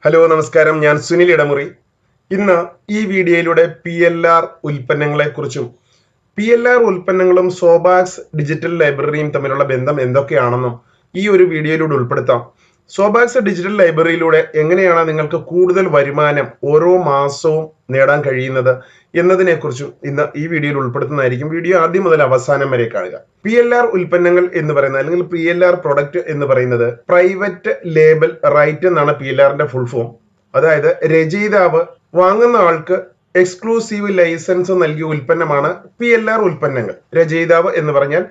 Hello നമസ്കാരം, ഞാൻ സുനിൽ ഇടമുറി. ഇന്ന് ഈ വീഡിയോയിലൂടെ PLR ഉൽപ്പന്നങ്ങളെക്കുറിച്ചും PLR ഉൽപ്പന്നങ്ങളും സോബാക്സ് ഡിജിറ്റൽ ലൈബ്രറിയും തമ്മിലുള്ള ബന്ധം എന്തൊക്കെയാണെന്നും ഈ ഒരു വീഡിയോയിലൂടെ ഉൾപ്പെടുത്താം. സോബാക്സ് ഡിജിറ്റൽ ലൈബ്രറിയിലൂടെ എങ്ങനെയാണ് നിങ്ങൾക്ക് കൂടുതൽ വരുമാനം ഓരോ മാസവും നേടാൻ കഴിയുന്നത് എന്നതിനെക്കുറിച്ചും ഇന്ന് ഈ വീഡിയോയിൽ ഉൾപ്പെടുത്തുന്നതായിരിക്കും. വീഡിയോ ആദ്യം മുതൽ അവസാനം വരെ കാണുക. PLR ഉൽപ്പന്നങ്ങൾ എന്ന് പറയുന്നത് അല്ലെങ്കിൽ PLR പ്രൊഡക്റ്റ് എന്ന് പറയുന്നത് പ്രൈവറ്റ് ലേബൽ റൈറ്റ് എന്നാണ് PLRന്റെ ഫുൾ ഫോം. അതായത് രചയിതാവ് വാങ്ങുന്ന ആൾക്ക് എക്സ്ക്ലൂസീവ് ലൈസൻസ് നൽകിയ ഉൽപ്പന്നമാണ് PLR ഉൽപ്പന്നങ്ങൾ. രചയിതാവ് എന്ന് പറഞ്ഞാൽ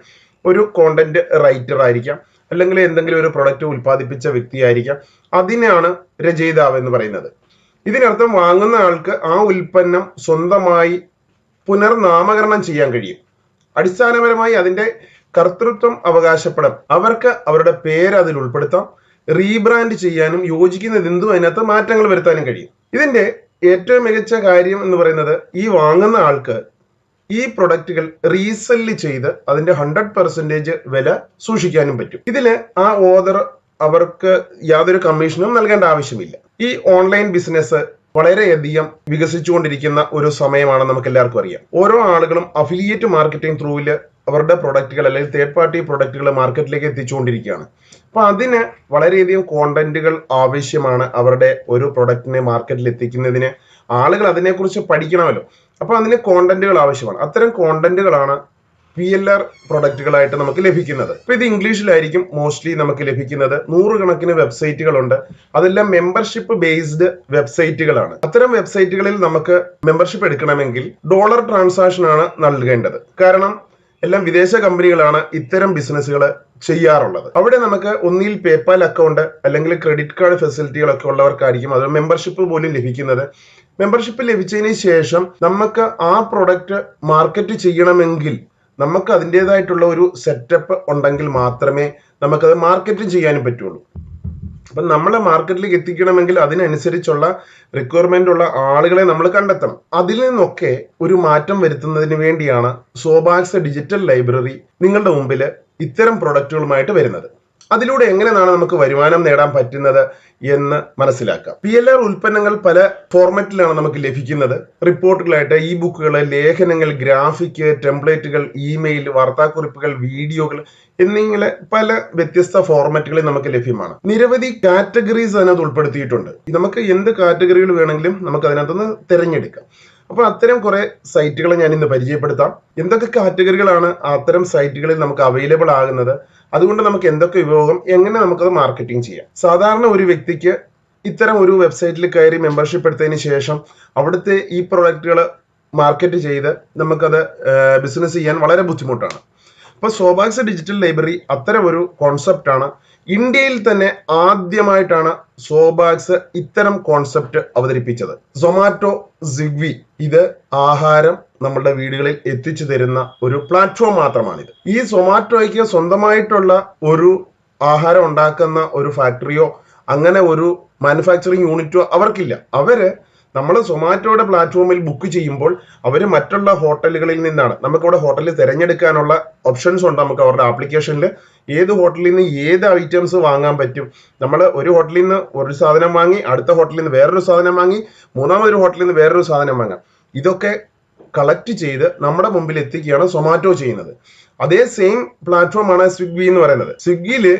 ഒരു കോണ്ടന്റ് റൈറ്റർ ആയിരിക്കാം, അല്ലെങ്കിൽ എന്തെങ്കിലും ഒരു പ്രൊഡക്റ്റ് ഉൽപ്പാദിപ്പിച്ച വ്യക്തിയായിരിക്കാം. അതിനാണ് രചയിതാവ് എന്ന് പറയുന്നത്. ഇതിനർത്ഥം വാങ്ങുന്ന ആൾക്ക് ആ ഉൽപ്പന്നം സ്വന്തമായി പുനർനാമകരണം ചെയ്യാൻ കഴിയും. അടിസ്ഥാനപരമായി അതിന്റെ കർത്തൃത്വം അവകാശപ്പെടാം, അവർക്ക് അവരുടെ പേര് അതിൽ ഉൾപ്പെടുത്താം, റീബ്രാൻഡ് ചെയ്യാനും യോജിക്കുന്നത് എന്തും അതിനകത്ത് മാറ്റങ്ങൾ വരുത്താനും കഴിയും. ഇതിന്റെ ഏറ്റവും മികച്ച കാര്യം എന്ന് പറയുന്നത് ഈ വാങ്ങുന്ന ആൾക്ക് ഈ പ്രൊഡക്റ്റുകൾ റീസെല്ല് ചെയ്ത് അതിന്റെ 100% വില സൂക്ഷിക്കാനും പറ്റും. ഇതില് ആ ഓർഡർ അവർക്ക് യാതൊരു കമ്മീഷനും നൽകേണ്ട ആവശ്യമില്ല. ഈ ഓൺലൈൻ ബിസിനസ് വളരെയധികം വികസിച്ചുകൊണ്ടിരിക്കുന്ന ഒരു സമയമാണ്, നമുക്ക് എല്ലാവർക്കും അറിയാം. ഓരോ ആളുകളും അഫിലിയേറ്റ് മാർക്കറ്റിംഗ് ത്രൂവില് അവരുടെ പ്രൊഡക്റ്റുകൾ അല്ലെങ്കിൽ തേർഡ് പാർട്ടി പ്രൊഡക്റ്റുകൾ മാർക്കറ്റിലേക്ക് എത്തിച്ചുകൊണ്ടിരിക്കുകയാണ്. അപ്പൊ അതിന് വളരെയധികം കോണ്ടന്റുകൾ ആവശ്യമാണ്. അവരുടെ ഒരു പ്രൊഡക്റ്റിനെ മാർക്കറ്റിൽ എത്തിക്കുന്നതിന് ആളുകൾ അതിനെക്കുറിച്ച് പഠിക്കണമല്ലോ. അപ്പൊ അതിന് കോണ്ടന്റുകൾ ആവശ്യമാണ്. അത്തരം കോണ്ടന്റുകളാണ് PLR പ്രൊഡക്റ്റുകളായിട്ട് നമുക്ക് ലഭിക്കുന്നത്. ഇപ്പൊ ഇത് ഇംഗ്ലീഷിലായിരിക്കും മോസ്റ്റ്ലി നമുക്ക് ലഭിക്കുന്നത്. 100 കണക്കിന് വെബ്സൈറ്റുകളുണ്ട്. അതെല്ലാം മെമ്പർഷിപ്പ് ബേസ്ഡ് വെബ്സൈറ്റുകളാണ്. അത്തരം വെബ്സൈറ്റുകളിൽ നമുക്ക് മെമ്പർഷിപ്പ് എടുക്കണമെങ്കിൽ ഡോളർ ട്രാൻസാക്ഷൻ ആണ് നൽകേണ്ടത്. കാരണം എല്ലാം വിദേശ കമ്പനികളാണ് ഇത്തരം ബിസിനസ്സുകൾ ചെയ്യാറുള്ളത്. അവിടെ നമുക്ക് ഒന്നിൽ പേപ്പാൽ അക്കൗണ്ട് അല്ലെങ്കിൽ ക്രെഡിറ്റ് കാർഡ് ഫെസിലിറ്റികളൊക്കെ ഉള്ളവർക്കായിരിക്കും അത് മെമ്പർഷിപ്പ് പോലും ലഭിക്കുന്നത്. മെമ്പർഷിപ്പ് ലഭിച്ചതിന് ശേഷം നമുക്ക് ആ പ്രൊഡക്റ്റ് മാർക്കറ്റ് ചെയ്യണമെങ്കിൽ നമുക്ക് അതിൻ്റെതായിട്ടുള്ള ഒരു സെറ്റപ്പ് ഉണ്ടെങ്കിൽ മാത്രമേ നമുക്കത് മാർക്കറ്റ് ചെയ്യാനും പറ്റുള്ളൂ. അപ്പം നമ്മളെ മാർക്കറ്റിലേക്ക് എത്തിക്കണമെങ്കിൽ അതിനനുസരിച്ചുള്ള റിക്വയർമെന്റ് ഉള്ള ആളുകളെ നമ്മൾ കണ്ടെത്തണം. അതിൽ നിന്നൊക്കെ ഒരു മാറ്റം വരുത്തുന്നതിന് വേണ്ടിയാണ് സോബാക്സ് ഡിജിറ്റൽ ലൈബ്രറി നിങ്ങളുടെ മുമ്പിൽ ഇത്തരം പ്രൊഡക്റ്റുകളുമായിട്ട് വരുന്നത്. അതിലൂടെ എങ്ങനെയാണ് നമുക്ക് വരുമാനം നേടാൻ പറ്റുന്നത് എന്ന് മനസ്സിലാക്കാം. PLR ഉൽപ്പന്നങ്ങൾ പല ഫോർമാറ്റിലാണ് നമുക്ക് ലഭിക്കുന്നത്. റിപ്പോർട്ടുകളായിട്ട്, ഇ ബുക്കുകൾ, ലേഖനങ്ങൾ, ഗ്രാഫിക്, ടെംപ്ലേറ്റുകൾ, ഇമെയിൽ, വാർത്താക്കുറിപ്പുകൾ, വീഡിയോകൾ എന്നിങ്ങനെ പല വ്യത്യസ്ത ഫോർമാറ്റുകളിൽ നമുക്ക് ലഭ്യമാണ്. നിരവധി കാറ്റഗറീസ് അതിനകത്ത് ഉൾപ്പെടുത്തിയിട്ടുണ്ട്. നമുക്ക് എന്ത് കാറ്റഗറികൾ വേണമെങ്കിലും നമുക്ക് അതിനകത്തുനിന്ന് തിരഞ്ഞെടുക്കാം. അപ്പൊ അത്തരം കുറെ സൈറ്റുകൾ ഞാൻ ഇന്ന് പരിചയപ്പെടുത്താം. എന്തൊക്കെ കാറ്റഗറികളാണ് അത്തരം സൈറ്റുകളിൽ നമുക്ക് അവൈലബിൾ ആകുന്നത്, അതുകൊണ്ട് നമുക്ക് എന്തൊക്കെ ഉപയോഗം, എങ്ങനെ നമുക്കത് മാർക്കറ്റിംഗ് ചെയ്യാം. സാധാരണ ഒരു വ്യക്തിക്ക് ഇത്തരം ഒരു വെബ്സൈറ്റിൽ കയറി മെമ്പർഷിപ്പ് എടുത്തതിന് ശേഷം അവിടുത്തെ ഈ പ്രൊഡക്റ്റുകൾ മാർക്കറ്റ് ചെയ്ത് നമുക്കത് ബിസിനസ് ചെയ്യാൻ വളരെ ബുദ്ധിമുട്ടാണ്. അപ്പൊ സോബാക്സ് ഡിജിറ്റൽ ലൈബ്രറി അത്തരം ഒരു കോൺസെപ്റ്റ് ആണ്. ഇന്ത്യയിൽ തന്നെ ആദ്യമായിട്ടാണ് സോബാക്സ് ഇത്തരം കോൺസെപ്റ്റ് അവതരിപ്പിച്ചത്. സൊമാറ്റോ, സ്വിഗ്ഗി ഇത് ആഹാരം നമ്മളുടെ വീടുകളിൽ എത്തിച്ചു തരുന്ന ഒരു പ്ലാറ്റ്ഫോം മാത്രമാണിത്. ഈ സൊമാറ്റോയ്ക്ക് സ്വന്തമായിട്ടുള്ള ഒരു ആഹാരം ഉണ്ടാക്കുന്ന ഒരു ഫാക്ടറിയോ അങ്ങനെ ഒരു മാനുഫാക്ചറിങ് യൂണിറ്റോ അവർക്കില്ല. അവര് നമ്മൾ സൊമാറ്റോയുടെ പ്ലാറ്റ്ഫോമിൽ ബുക്ക് ചെയ്യുമ്പോൾ അവർ മറ്റുള്ള ഹോട്ടലുകളിൽ നിന്നാണ്, നമുക്കവിടെ ഹോട്ടലിൽ തിരഞ്ഞെടുക്കാനുള്ള ഓപ്ഷൻസ് ഉണ്ട്. നമുക്ക് അവരുടെ ആപ്ലിക്കേഷനിൽ ഏത് ഹോട്ടലിൽ നിന്ന് ഏത് ഐറ്റംസ് വാങ്ങാൻ പറ്റും. നമ്മൾ ഒരു ഹോട്ടലിൽ നിന്ന് ഒരു സാധനം വാങ്ങി, അടുത്ത ഹോട്ടലിൽ നിന്ന് വേറൊരു സാധനം വാങ്ങി, മൂന്നാമതൊരു ഹോട്ടലിൽ നിന്ന് വേറൊരു സാധനം വാങ്ങാം. ഇതൊക്കെ കളക്ട് ചെയ്ത് നമ്മുടെ മുമ്പിൽ എത്തിക്കുകയാണ് സൊമാറ്റോ ചെയ്യുന്നത്. അതേ സെയിം പ്ലാറ്റ്ഫോമാണ് സ്വിഗ്ഗി എന്ന് പറയുന്നത്. സ്വിഗ്ഗിയില്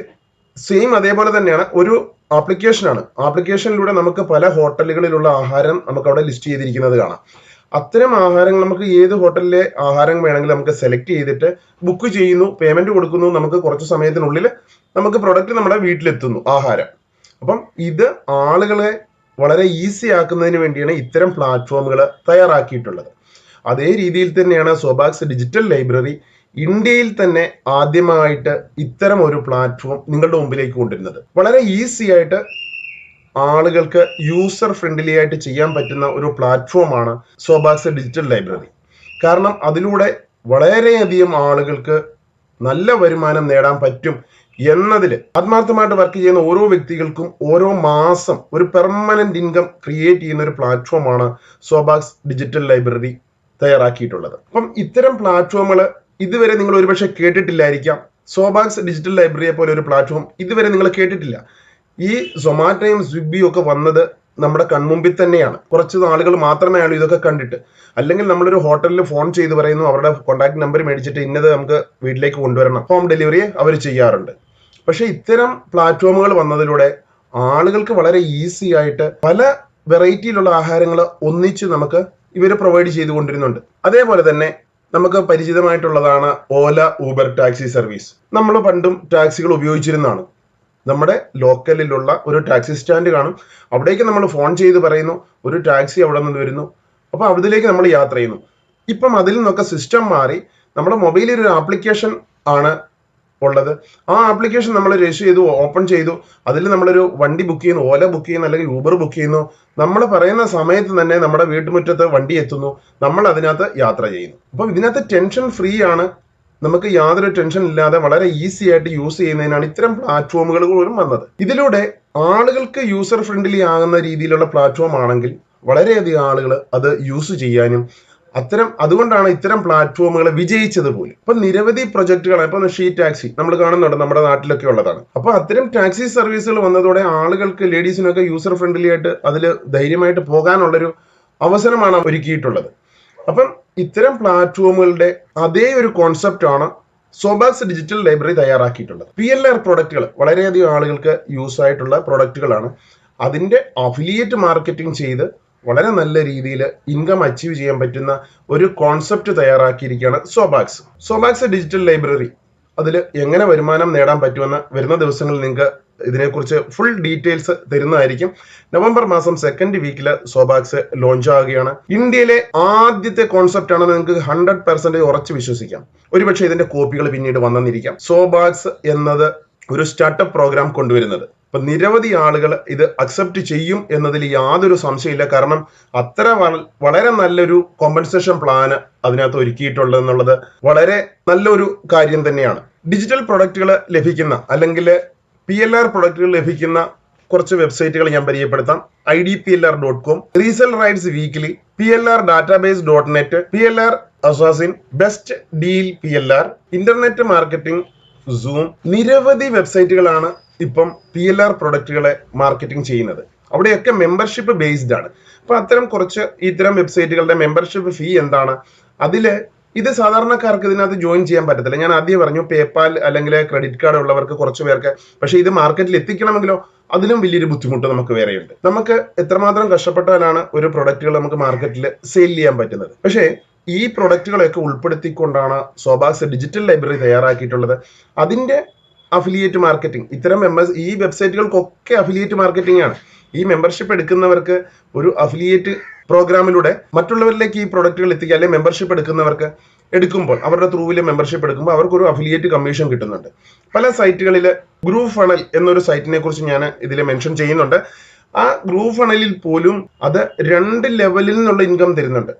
സെയിം അതേപോലെ തന്നെയാണ്, ഒരു ആപ്ലിക്കേഷനാണ്. ആപ്ലിക്കേഷനിലൂടെ നമുക്ക് പല ഹോട്ടലുകളിലുള്ള ആഹാരം നമുക്ക് അവിടെ ലിസ്റ്റ് ചെയ്തിരിക്കുന്നത് കാണാം. അത്തരം ആഹാരങ്ങൾ നമുക്ക് ഏത് ഹോട്ടലിലെ ആഹാരം വേണമെങ്കിലും നമുക്ക് സെലക്ട് ചെയ്തിട്ട് ബുക്ക് ചെയ്യുന്നു, പേയ്മെന്റ് കൊടുക്കുന്നു. നമുക്ക് കുറച്ച് സമയത്തിനുള്ളിൽ നമുക്ക് പ്രൊഡക്റ്റ് നമ്മുടെ വീട്ടിലെത്തുന്നു, ആഹാരം. അപ്പം ഇത് ആളുകളെ വളരെ ഈസി ആക്കുന്നതിന് വേണ്ടിയാണ് ഇത്തരം പ്ലാറ്റ്ഫോമുകൾ തയ്യാറാക്കിയിട്ടുള്ളത്. അതേ രീതിയിൽ തന്നെയാണ് സോബാക്സ് ഡിജിറ്റൽ ലൈബ്രറി ഇന്ത്യയിൽ തന്നെ ആദ്യമായിട്ട് ഇത്തരം ഒരു പ്ലാറ്റ്ഫോം നിങ്ങളുടെ മുമ്പിലേക്ക് കൊണ്ടുവരുന്നത്. വളരെ ഈസി ആയിട്ട് ആളുകൾക്ക് യൂസർ ഫ്രണ്ട്ലി ആയിട്ട് ചെയ്യാൻ പറ്റുന്ന ഒരു പ്ലാറ്റ്ഫോമാണ് സോബാക്സ് ഡിജിറ്റൽ ലൈബ്രറി. കാരണം അതിലൂടെ വളരെയധികം ആളുകൾക്ക് നല്ല വരുമാനം നേടാൻ പറ്റും എന്നതിൽ ആത്മാർത്ഥമായിട്ട് വർക്ക് ചെയ്യുന്ന ഓരോ വ്യക്തികൾക്കും ഓരോ മാസം ഒരു പെർമനന്റ് ഇൻകം ക്രിയേറ്റ് ചെയ്യുന്ന ഒരു പ്ലാറ്റ്ഫോമാണ് സോബാക്സ് ഡിജിറ്റൽ ലൈബ്രറി തയ്യാറാക്കിയിട്ടുള്ളത്. അപ്പം ഇത്തരം പ്ലാറ്റ്ഫോമുകൾ ഇതുവരെ നിങ്ങൾ ഒരുപക്ഷെ കേട്ടിട്ടില്ലായിരിക്കാം. സോബാക്സ് ഡിജിറ്റൽ ലൈബ്രറിയെ പോലെ ഒരു പ്ലാറ്റ്ഫോം ഇതുവരെ നിങ്ങൾ കേട്ടിട്ടില്ല. ഈ സൊമാറ്റോയും സ്വിഗ്ഗിയും ഒക്കെ വന്നത് നമ്മുടെ കൺമുമ്പിൽ തന്നെയാണ്. കുറച്ച് നാളുകൾ മാത്രമേ ആളൂ ഇതൊക്കെ കണ്ടിട്ട്. അല്ലെങ്കിൽ നമ്മളൊരു ഹോട്ടലിൽ ഫോൺ ചെയ്ത് പറയുന്നു, അവരുടെ കോൺടാക്ട് നമ്പർ മേടിച്ചിട്ട് ഇന്നത് നമുക്ക് വീട്ടിലേക്ക് കൊണ്ടുവരണം, ഹോം ഡെലിവറി അവർ ചെയ്യാറുണ്ട്. പക്ഷെ ഇത്തരം പ്ലാറ്റ്ഫോമുകൾ വന്നതിലൂടെ ആളുകൾക്ക് വളരെ ഈസി ആയിട്ട് പല വെറൈറ്റിയിലുള്ള ആഹാരങ്ങൾ ഒന്നിച്ച് നമുക്ക് ഇവർ പ്രൊവൈഡ് ചെയ്തുകൊണ്ടിരുന്നുണ്ട്. അതേപോലെ തന്നെ നമുക്ക് പരിചിതമായിട്ടുള്ളതാണ് ഓല, ഊബർ ടാക്സി സർവീസ്. നമ്മൾ പണ്ടും ടാക്സികൾ ഉപയോഗിച്ചിരുന്നതാണ്. നമ്മുടെ ലോക്കലിലുള്ള ഒരു ടാക്സി സ്റ്റാൻഡ് കാണും, അവിടേക്ക് നമ്മൾ ഫോൺ ചെയ്ത് പറയുന്നു, ഒരു ടാക്സി അവിടെ നിന്ന് വരുന്നു, അപ്പൊ അതിലേക്ക് നമ്മൾ യാത്ര ചെയ്യുന്നു. ഇപ്പം അതിൽ നിന്നൊക്കെ സിസ്റ്റം മാറി നമ്മുടെ മൊബൈലിൽ ഒരു ആപ്ലിക്കേഷൻ ആണ് ഉള്ളത്. ആ ആപ്ലിക്കേഷൻ നമ്മൾ രജിസ്റ്റർ ചെയ്തു, ഓപ്പൺ ചെയ്തു, അതിൽ നമ്മളൊരു വണ്ടി ബുക്ക് ചെയ്യുന്നു, ഓല ബുക്ക് ചെയ്യുന്നു, അല്ലെങ്കിൽ ഊബർ ബുക്ക് ചെയ്യുന്നു. നമ്മൾ പറയുന്ന സമയത്ത് തന്നെ നമ്മുടെ വീട്ടുമുറ്റത്ത് വണ്ടി എത്തുന്നു, നമ്മൾ അതിനകത്ത് യാത്ര ചെയ്യുന്നു. അപ്പം ഇതിനകത്ത് ടെൻഷൻ ഫ്രീ ആണ്. നമുക്ക് യാതൊരു ടെൻഷൻ ഇല്ലാതെ വളരെ ഈസി ആയിട്ട് യൂസ് ചെയ്യുന്നതിനാണ് ഇത്തരം പ്ലാറ്റ്ഫോമുകൾ പോലും വന്നത്. ഇതിലൂടെ ആളുകൾക്ക് യൂസർ ഫ്രണ്ട്ലി ആകുന്ന രീതിയിലുള്ള പ്ലാറ്റ്ഫോം ആണെങ്കിൽ വളരെയധികം ആളുകൾ അത് യൂസ് ചെയ്യാനും അതുകൊണ്ടാണ് ഇത്തരം പ്ലാറ്റ്ഫോമുകൾ വിജയിച്ചത് പോലും. ഇപ്പൊ നിരവധി പ്രൊജക്ടുകളാണ്. ഇപ്പൊ ഷീ ടാക്സി നമ്മൾ കാണുന്നുണ്ട്, നമ്മുടെ നാട്ടിലൊക്കെ ഉള്ളതാണ്. അപ്പൊ അത്തരം ടാക്സി സർവീസുകൾ വന്നതോടെ ആളുകൾക്ക്, ലേഡീസിനൊക്കെ യൂസർ ഫ്രണ്ട്ലി ആയിട്ട് അതിൽ ധൈര്യമായിട്ട് പോകാനുള്ളൊരു അവസരമാണ് ഒരുക്കിയിട്ടുള്ളത്. അപ്പം ഇത്തരം പ്ലാറ്റ്ഫോമുകളുടെ അതേ ഒരു കോൺസെപ്റ്റ് ആണ് സോബാക്സ് ഡിജിറ്റൽ ലൈബ്രറി തയ്യാറാക്കിയിട്ടുള്ളത്. PLR പ്രൊഡക്റ്റുകൾ വളരെയധികം ആളുകൾക്ക് യൂസ് ആയിട്ടുള്ള പ്രൊഡക്റ്റുകളാണ്. അതിന്റെ അഫിലിയേറ്റ് മാർക്കറ്റിംഗ് ചെയ്ത് വളരെ നല്ല രീതിയിൽ ഇൻകം അച്ചീവ് ചെയ്യാൻ പറ്റുന്ന ഒരു കോൺസെപ്റ്റ് തയ്യാറാക്കിയിരിക്കുകയാണ് സോബാക്സ് ഡിജിറ്റൽ ലൈബ്രറി. അതിൽ എങ്ങനെ വരുമാനം നേടാൻ പറ്റുമെന്ന് വരുന്ന ദിവസങ്ങളിൽ നിങ്ങൾക്ക് ഇതിനെക്കുറിച്ച് ഫുൾ ഡീറ്റെയിൽസ് തരുന്നതായിരിക്കും. നവംബർ മാസം 2nd വീക്കിൽ സോബാക്സ് ലോഞ്ച് ആവുകയാണ്. ഇന്ത്യയിലെ ആദ്യത്തെ കോൺസെപ്റ്റ് ആണെന്ന് നിങ്ങൾക്ക് 100% ഉറച്ചു വിശ്വസിക്കാം. ഒരുപക്ഷെ ഇതിന്റെ കോപ്പികൾ പിന്നീട് വന്നെന്നിരിക്കാം. സോബാക്സ് എന്നത് ഒരു സ്റ്റാർട്ടപ്പ് പ്രോഗ്രാം കൊണ്ടുവരുന്നത്. അപ്പൊ നിരവധി ആളുകൾ ഇത് അക്സെപ്റ്റ് ചെയ്യും എന്നതിൽ യാതൊരു സംശയമില്ല. കാരണം അത്ര വളരെ നല്ലൊരു കോമ്പൻസേഷൻ പ്ലാന് അതിനകത്ത് ഒരുക്കിയിട്ടുള്ളത് എന്നുള്ളത് വളരെ നല്ലൊരു കാര്യം തന്നെയാണ്. ഡിജിറ്റൽ പ്രൊഡക്റ്റുകൾ ലഭിക്കുന്ന അല്ലെങ്കിൽ PLR പ്രൊഡക്റ്റുകൾ ലഭിക്കുന്ന കുറച്ച് വെബ്സൈറ്റുകൾ ഞാൻ പരിചയപ്പെടുത്താം. idplr.com, resell rights weekly, plrdatabase.net, PLR assassin, best deal PLR, internet marketing, zoom. നിരവധി വെബ്സൈറ്റുകളാണ് ഇപ്പം PLR പ്രൊഡക്റ്റുകളെ മാർക്കറ്റിംഗ് ചെയ്യുന്നത്. അവിടെയൊക്കെ മെമ്പർഷിപ്പ് ബേസ്ഡ് ആണ്. അപ്പൊ ഇത്തരം വെബ്സൈറ്റുകളുടെ മെമ്പർഷിപ്പ് ഫീ എന്താണ്? ഇത് സാധാരണക്കാർക്ക് ഇതിനകത്ത് ജോയിൻ ചെയ്യാൻ പറ്റത്തില്ല. ഞാൻ ആദ്യം പറഞ്ഞു, പേപ്പാൽ അല്ലെങ്കിൽ ക്രെഡിറ്റ് കാർഡ് ഉള്ളവർക്ക് കുറച്ച് പേർക്ക്. പക്ഷെ ഇത് മാർക്കറ്റിൽ എത്തിക്കണമെങ്കിലോ അതിലും വലിയൊരു ബുദ്ധിമുട്ട് നമുക്ക് വേറെയുണ്ട്. നമുക്ക് എത്രമാത്രം കഷ്ടപ്പെട്ടാലാണ് ഒരു പ്രൊഡക്റ്റുകൾ നമുക്ക് മാർക്കറ്റിൽ സെയിൽ ചെയ്യാൻ പറ്റുന്നത്. പക്ഷേ ഈ പ്രൊഡക്റ്റുകളെയൊക്കെ ഉൾപ്പെടുത്തിക്കൊണ്ടാണ് സോബാക്സ് ഡിജിറ്റൽ ലൈബ്രറി തയ്യാറാക്കിയിട്ടുള്ളത്. അതിന്റെ അഫിലിയേറ്റ് മാർക്കറ്റിംഗ്, ഈ വെബ്സൈറ്റുകൾക്കൊക്കെ അഫിലിയേറ്റ് മാർക്കറ്റിംഗ് ആണ്. ഈ മെമ്പർഷിപ്പ് എടുക്കുന്നവർക്ക് ഒരു അഫിലിയേറ്റ് പ്രോഗ്രാമിലൂടെ മറ്റുള്ളവരിലേക്ക് ഈ പ്രൊഡക്റ്റുകൾ എത്തിക്കുക. അല്ലെങ്കിൽ മെമ്പർഷിപ്പ് എടുക്കുമ്പോൾ അവരുടെ ത്രൂവിൽ മെമ്പർഷിപ്പ് എടുക്കുമ്പോൾ അവർക്കൊരു അഫിലിയേറ്റ് കമ്മീഷൻ കിട്ടുന്നുണ്ട്. പല സൈറ്റുകളിൽ ഗ്രൂപ്പ് ഫണൽ എന്നൊരു സൈറ്റിനെ കുറിച്ച് ഞാൻ ഇതിൽ മെൻഷൻ ചെയ്യുന്നുണ്ട്. ആ ഗ്രൂപ്പ് ഫണലിൽ പോലും അത് 2 ലെവലിൽ നിന്നുള്ള ഇൻകം തരുന്നുണ്ട്.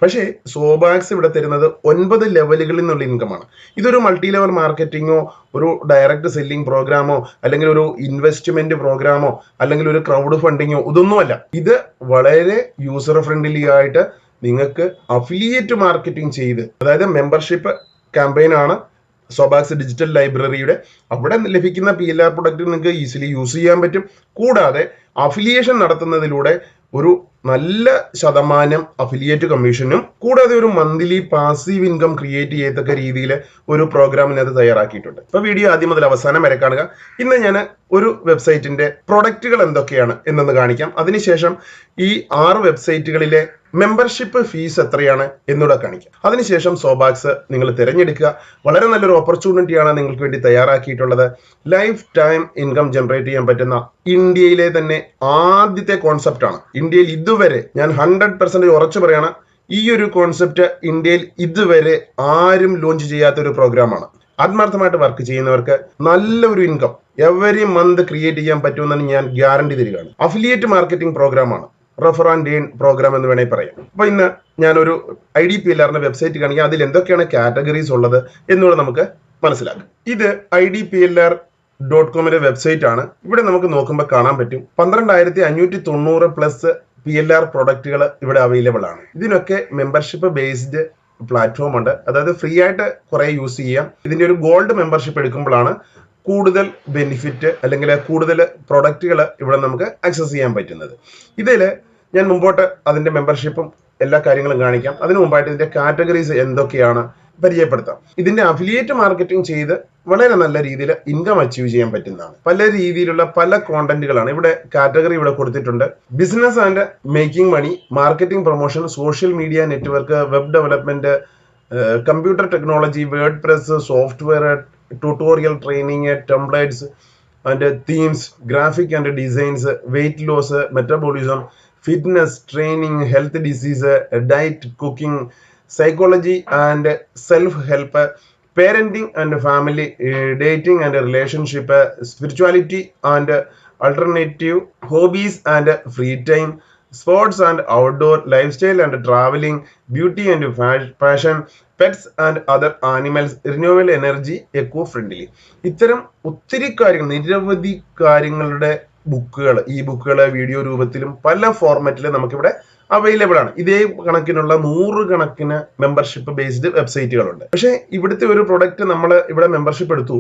പക്ഷേ സോബാക്സ് ഇവിടെ തരുന്നത് 9 ലെവലുകളിൽ നിന്നുള്ള ഇൻകമാണ്. ഇതൊരു മൾട്ടി ലെവൽ മാർക്കറ്റിങ്ങോ ഒരു ഡയറക്റ്റ് സെല്ലിംഗ് പ്രോഗ്രാമോ അല്ലെങ്കിൽ ഒരു ഇൻവെസ്റ്റ്മെന്റ് പ്രോഗ്രാമോ അല്ലെങ്കിൽ ഒരു ക്രൗഡ് ഫണ്ടിങ്ങോ ഇതൊന്നുമല്ല. ഇത് വളരെ യൂസർ ഫ്രണ്ട്ലി ആയിട്ട് നിങ്ങൾക്ക് അഫിലിയേറ്റ് മാർക്കറ്റിംഗ് ചെയ്ത്, അതായത് മെമ്പർഷിപ്പ് ക്യാമ്പയിൻ ആണ് സോബാക്സ് ഡിജിറ്റൽ ലൈബ്രറിയുടെ. അവിടെ ലഭിക്കുന്ന PLR പ്രൊഡക്റ്റ് നിങ്ങൾക്ക് ഈസിലി യൂസ് ചെയ്യാൻ പറ്റും. കൂടാതെ അഫിലിയേഷൻ നടത്തുന്നതിലൂടെ ഒരു നല്ല ശതമാനം അഫിലിയേറ്റ് കമ്മീഷനും കൂടാതെ ഒരു മന്ത്ലി പാസീവ് ഇൻകം ക്രിയേറ്റ് ചെയ്യത്തക്ക രീതിയിൽ ഒരു പ്രോഗ്രാമിനകത്ത് തയ്യാറാക്കിയിട്ടുണ്ട്. അപ്പൊ വീഡിയോ ആദ്യം മുതൽ അവസാനം വരെ കാണുക. ഇന്ന് ഞാൻ ഒരു വെബ്സൈറ്റിന്റെ പ്രൊഡക്റ്റുകൾ എന്തൊക്കെയാണ് എന്നൊന്ന് കാണിക്കാം. അതിനുശേഷം ഈ 6 വെബ്സൈറ്റുകളിലെ മെമ്പർഷിപ്പ് ഫീസ് എത്രയാണ് എന്നൂടെ കാണിക്കാം. അതിനുശേഷം സോബാക്സ് നിങ്ങൾ തിരഞ്ഞെടുക്കുക. വളരെ നല്ലൊരു ഓപ്പർച്യൂണിറ്റിയാണ് നിങ്ങൾക്ക് വേണ്ടി തയ്യാറാക്കിയിട്ടുള്ളത്. ലൈഫ് ടൈം ഇൻകം ജനറേറ്റ് ചെയ്യാൻ പറ്റുന്ന ഇന്ത്യയിലെ തന്നെ ആദ്യത്തെ കോൺസെപ്റ്റ് ആണ്. ഇന്ത്യയിൽ ഇതുവരെ ഞാൻ 100% ഉറച്ചു പറയാണ്, ഈ ഒരു കോൺസെപ്റ്റ് ഇന്ത്യയിൽ ഇതുവരെ ആരും ലോഞ്ച് ചെയ്യാത്ത ഒരു പ്രോഗ്രാമാണ്. ആത്മാർത്ഥമായിട്ട് വർക്ക് ചെയ്യുന്നവർക്ക് നല്ലൊരു ഇൻകം എവറി മന്ത് ക്രിയേറ്റ് ചെയ്യാൻ പറ്റുമെന്നാണ് ഞാൻ ഗ്യാരണ്ടി തരികയാണ്. അഫിലിയേറ്റ് മാർക്കറ്റിംഗ് പ്രോഗ്രാമാണ്, റെഫർ ആൻഡ് ഏൺ പ്രോഗ്രാം എന്ന് വേണമെങ്കിൽ പറയാം. അപ്പൊ ഇന്ന് ഞാനൊരു IDPLRന്റെ വെബ്സൈറ്റ് കാണിക്കാം. അതിൽ എന്തൊക്കെയാണ് കാറ്റഗറീസ് ഉള്ളത് എന്നുകൂടെ നമുക്ക് മനസ്സിലാക്കാം. ഇത് idplr.comന്റെ വെബ്സൈറ്റ് ആണ്. ഇവിടെ നമുക്ക് നോക്കുമ്പോൾ കാണാൻ പറ്റും 12,590 പ്ലസ് PLR പ്രൊഡക്റ്റുകൾ ഇവിടെ അവൈലബിൾ ആണ്. ഇതിനൊക്കെ മെമ്പർഷിപ്പ് ബേസ്ഡ് പ്ലാറ്റ്ഫോം ഉണ്ട്. അതായത് ഫ്രീ ആയിട്ട് കുറെ യൂസ് ചെയ്യാം. ഇതിന്റെ ഒരു ഗോൾഡ് മെമ്പർഷിപ്പ് എടുക്കുമ്പോഴാണ് കൂടുതൽ ബെനിഫിറ്റ് അല്ലെങ്കിൽ കൂടുതൽ പ്രൊഡക്റ്റുകൾ ഇവിടെ നമുക്ക് ആക്സസ് ചെയ്യാൻ പറ്റുന്നത്. ഇതിൽ ഞാൻ മുമ്പോട്ട് അതിന്റെ മെമ്പർഷിപ്പും എല്ലാ കാര്യങ്ങളും കാണിക്കാം. അതിനു മുമ്പായിട്ട് ഇതിന്റെ കാറ്റഗറീസ് എന്തൊക്കെയാണ് പരിചയപ്പെടുത്താം. ഇതിന്റെ അഫിലിയേറ്റ് മാർക്കറ്റിംഗ് ചെയ്ത് വളരെ നല്ല രീതിയിൽ ഇൻകം അച്ചീവ് ചെയ്യാൻ പറ്റുന്നതാണ്. പല രീതിയിലുള്ള പല കോണ്ടന്റുകളാണ് ഇവിടെ കാറ്റഗറി ഇവിടെ കൊടുത്തിട്ടുണ്ട്. Business and making money, marketing promotion, social media network, web development, computer technology, WordPress, software, tutorial training, templates and themes, graphic and designs, weight loss, metabolism, fitness training, health disease, diet, cooking, psychology and self-help, parenting and family, dating and relationship, spirituality and alternative, hobbies and free time, sports and outdoor, lifestyle and traveling, beauty and fashion, pets and other animals, renewable energy, eco-friendly. ഇത്തരം ഒത്തിരി കാര്യങ്ങൾ, നിരവധി കാര്യങ്ങളുടെ ബുക്കുകൾ, ഈ ബുക്കുകൾ video രൂപത്തിലും പല ഫോർമാറ്റിലും നമുക്കിവിടെ അവൈലബിൾ ആണ്. ഇതേ കണക്കിനുള്ള 100 കണക്കിന് മെമ്പർഷിപ്പ് ബേസ്ഡ് വെബ്സൈറ്റുകളുണ്ട്. പക്ഷേ ഇവിടുത്തെ ഒരു പ്രൊഡക്റ്റ് നമ്മൾ ഇവിടെ മെമ്പർഷിപ്പ് എടുത്തു.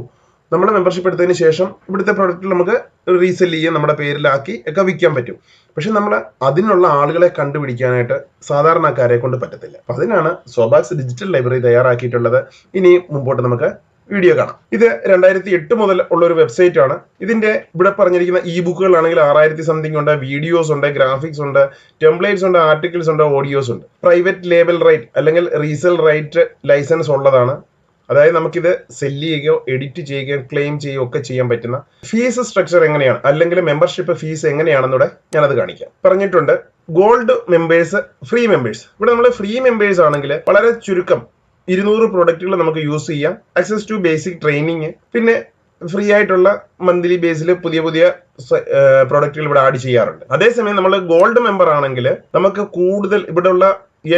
നമ്മൾ മെമ്പർഷിപ്പ് എടുത്തതിന് ശേഷം ഇവിടുത്തെ പ്രൊഡക്റ്റ് നമുക്ക് റീസെല് ചെയ്യാൻ നമ്മുടെ പേരിലാക്കി ഒക്കെ വിൽക്കാൻ പറ്റും. പക്ഷെ നമ്മൾ അതിനുള്ള ആളുകളെ കണ്ടുപിടിക്കാനായിട്ട് സാധാരണക്കാരെ കൊണ്ട് പറ്റത്തില്ല. അപ്പൊ അതിനാണ് സോബാക്സ് ഡിജിറ്റൽ ലൈബ്രറി തയ്യാറാക്കിയിട്ടുള്ളത്. ഇനി മുമ്പോട്ട് നമുക്ക് വീഡിയോ കാണാം. ഇത് 2008 മുതൽ ഉള്ള ഒരു വെബ്സൈറ്റ് ആണ്. ഇതിന്റെ ഇവിടെ പറഞ്ഞിരിക്കുന്ന ഇ ബുക്കുകളാണെങ്കിൽ 6000 സംതിങ് ഉണ്ട്, വീഡിയോസ് ഉണ്ട്, ഗ്രാഫിക്സ് ഉണ്ട്, ടെംപ്ലേറ്റ്സ് ഉണ്ട്, ആർട്ടിക്കിൾസ് ഉണ്ട്, ഓഡിയോസ് ഉണ്ട്. പ്രൈവറ്റ് ലേബൽ റൈറ്റ് അല്ലെങ്കിൽ റീസെൽ റൈറ്റ് ലൈസൻസ് ഉള്ളതാണ്. അതായത് നമുക്കിത് സെല്ല് ചെയ്യുകയോ എഡിറ്റ് ചെയ്യുകയോ ക്ലെയിം ചെയ്യുകയോ ഒക്കെ ചെയ്യാൻ പറ്റുന്ന. ഫീസ് സ്ട്രക്ചർ എങ്ങനെയാണ് അല്ലെങ്കിൽ മെമ്പർഷിപ്പ് ഫീസ് എങ്ങനെയാണെന്നൂടെ ഞാനത് കാണിക്കാം. പറഞ്ഞിട്ടുണ്ട് ഗോൾഡ് മെമ്പേഴ്സ്, ഫ്രീ മെമ്പേഴ്സ്. ഇവിടെ നമ്മൾ ഫ്രീ മെമ്പേഴ്സ് ആണെങ്കിൽ വളരെ ചുരുക്കം 200 പ്രോഡക്റ്റുകൾ നമുക്ക് യൂസ് ചെയ്യാം. ആക്സസ് ടു ബേസിക് ട്രെയിനിങ്, പിന്നെ ഫ്രീ ആയിട്ടുള്ള മന്ത്ലി ബേസിൽ പുതിയ പുതിയ പ്രോഡക്റ്റുകൾ ഇവിടെ ആഡ് ചെയ്യാറുണ്ട്. അതേസമയം നമ്മൾ ഗോൾഡ് മെമ്പർ ആണെങ്കിൽ നമുക്ക് കൂടുതൽ ഇവിടെയുള്ള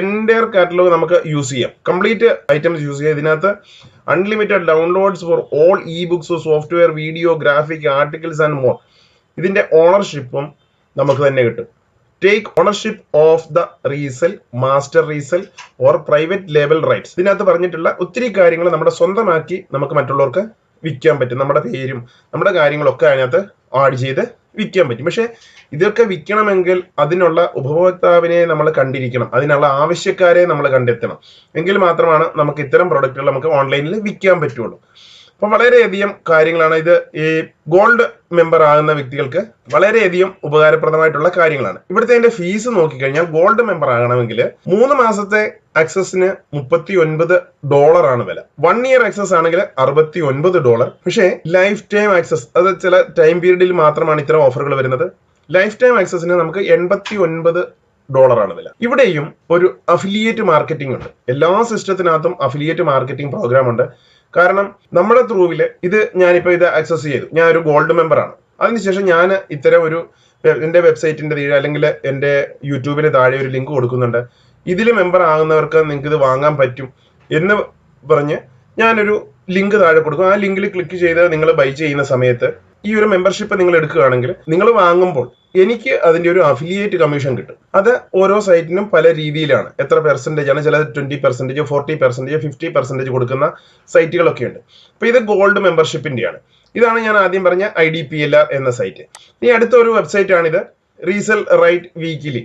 എൻറ്റയർ കാറ്റലോഗ് നമുക്ക് യൂസ് ചെയ്യാം, കംപ്ലീറ്റ് ഐറ്റംസ് യൂസ് ചെയ്യാം. ഇതിനകത്ത് unlimited downloads for all E books, software, video, graphic, articles and more. ഇതിന്റെ ഓണർഷിപ്പും നമുക്ക് തന്നെ കിട്ടും. Take ownership of the resell, master resell or private label rights. ഇതിനകത്ത് പറഞ്ഞിട്ടുള്ള ഒത്തിരി കാര്യങ്ങൾ നമ്മുടെ സ്വന്തമാക്കി നമുക്ക് മറ്റുള്ളവർക്ക് വിൽക്കാൻ പറ്റും. നമ്മുടെ പേരും നമ്മുടെ കാര്യങ്ങളൊക്കെ അതിനകത്ത് ആഡ് ചെയ്ത് വിൽക്കാൻ പറ്റും. പക്ഷെ ഇതൊക്കെ വിൽക്കണമെങ്കിൽ അതിനുള്ള ഉപഭോക്താവിനെ നമ്മൾ കണ്ടിരിക്കണം, അതിനുള്ള ആവശ്യക്കാരെ നമ്മൾ കണ്ടെത്തണം. എങ്കിൽ മാത്രമാണ് നമുക്ക് ഇത്തരം പ്രൊഡക്റ്റുകൾ നമുക്ക് ഓൺലൈനിൽ വിൽക്കാൻ പറ്റുള്ളൂ. അപ്പൊ വളരെയധികം കാര്യങ്ങളാണ് ഇത്. ഈ ഗോൾഡ് മെമ്പർ ആകുന്ന വ്യക്തികൾക്ക് വളരെയധികം ഉപകാരപ്രദമായിട്ടുള്ള കാര്യങ്ങളാണ്. ഇവിടുത്തെ അതിന്റെ ഫീസ് നോക്കിക്കഴിഞ്ഞാൽ ഗോൾഡ് മെമ്പർ ആകണമെങ്കിൽ 3 മാസത്തെ ആക്സസിന് $39 ആണ് വില. 1 ഇയർ ആക്സസ് ആണെങ്കിൽ $69. പക്ഷേ ലൈഫ് ടൈം ആക്സസ്, അത് ചില ടൈം പീരീഡിൽ മാത്രമാണ് ഇത്തരം ഓഫറുകൾ വരുന്നത്. ലൈഫ് ടൈം ആക്സസിന് നമുക്ക് $89 ആണ് വില. ഇവിടെയും ഒരു അഫിലിയേറ്റ് മാർക്കറ്റിംഗ് ഉണ്ട്. എല്ലാ സിസ്റ്റത്തിനകത്തും അഫിലിയേറ്റ് മാർക്കറ്റിംഗ് പ്രോഗ്രാം ഉണ്ട്. കാരണം നമ്മുടെ ത്രൂവില് ഇത് ഞാനിപ്പോൾ ഇത് ആക്സസ് ചെയ്തു, ഞാൻ ഒരു ഗോൾഡ് മെമ്പർ ആണ്. അതിനുശേഷം ഞാൻ ഇത്തരം ഒരു എന്റെ വെബ്സൈറ്റിന്റെ താഴെ അല്ലെങ്കിൽ എന്റെ യൂട്യൂബിന് താഴെ ഒരു ലിങ്ക് കൊടുക്കുന്നുണ്ട്. ഇതിൽ മെമ്പർ ആകുന്നവർക്ക് നിങ്ങൾക്ക് ഇത് വാങ്ങാൻ പറ്റും എന്ന് പറഞ്ഞ് ഞാനൊരു ലിങ്ക് താഴെ കൊടുക്കും. ആ ലിങ്കിൽ ക്ലിക്ക് ചെയ്ത് നിങ്ങൾ ബൈ ചെയ്യുന്ന സമയത്ത് ഈ ഒരു മെമ്പർഷിപ്പ് നിങ്ങൾ എടുക്കുകയാണെങ്കിൽ നിങ്ങൾ വാങ്ങുമ്പോൾ എനിക്ക് അതിന്റെ ഒരു അഫിലിയേറ്റ് കമ്മീഷൻ കിട്ടും. അത് ഓരോ സൈറ്റിനും പല രീതിയിലാണ്. എത്ര പെർസെന്റേജ് ആണ്, ചില 20%, 40%, 50% കൊടുക്കുന്ന സൈറ്റുകളൊക്കെ ഉണ്ട്. അപ്പൊ ഇത് ഗോൾഡ് മെമ്പർഷിപ്പിന്റെയാണ്. ഇതാണ് ഞാൻ ആദ്യം പറഞ്ഞ IDPLR എന്ന സൈറ്റ്. ഇനി അടുത്ത ഒരു വെബ്സൈറ്റ് ആണിത്, റീസെൽ റൈറ്റ് വീക്കിലി.